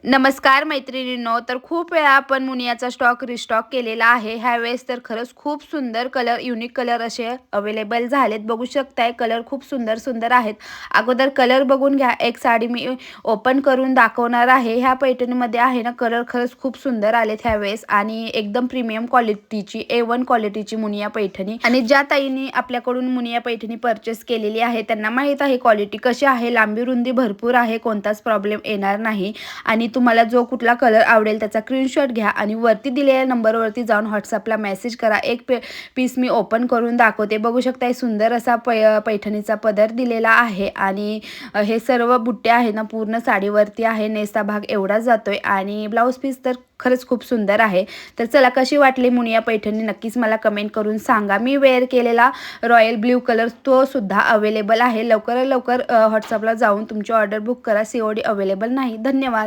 नमस्कार मैत्रिणींनो, तर खूप वेळा आपण मुनियाचा स्टॉक रिस्टॉक केलेला आहे. ह्यावेळेस तर खरंच खूप सुंदर कलर, युनिक कलर असे अवेलेबल झालेत. बघू शकताय कलर खूप सुंदर सुंदर आहेत. अगोदर कलर बघून घ्या. एक साडी मी ओपन करून दाखवणार आहे. ह्या पैठणीमध्ये आहे ना, कलर खरंच खूप सुंदर आलेत ह्यावेळेस आणि एकदम प्रीमियम क्वालिटीची A1 क्वालिटीची मुनिया पैठणी. आणि ज्या ताईंनी आपल्याकडून मुनिया पैठणी परचेस केलेली आहे त्यांना माहीत आहे क्वालिटी कशी आहे. लांबी रुंदी भरपूर आहे, कोणताच प्रॉब्लेम येणार नाही. आणि तुम्हाला जो कुठला कलर आवडेल त्याचा स्क्रीनशॉट घ्या आणि वरती दिलेल्या नंबरवरती जाऊन व्हॉट्सअपला मेसेज करा. एक पीस मी ओपन करून दाखवते. बघू शकता सुंदर असा पैठणीचा पदर दिलेला आहे आणि हे सर्व बुट्टे आहे ना पूर्ण साडीवरती आहे. नेसचा भाग एवढा जातोय आणि ब्लाऊज पीस तर खरंच खूप सुंदर आहे. तर चला, कशी वाटली मुनिया पैठणी नक्कीच मला कमेंट करून सांगा. मी वेअर केलेला रॉयल ब्ल्यू कलर तो सुद्धा अवेलेबल आहे. लवकर व्हॉट्सअपला जाऊन तुमची ऑर्डर बुक करा. COD अवेलेबल नाही. धन्यवाद.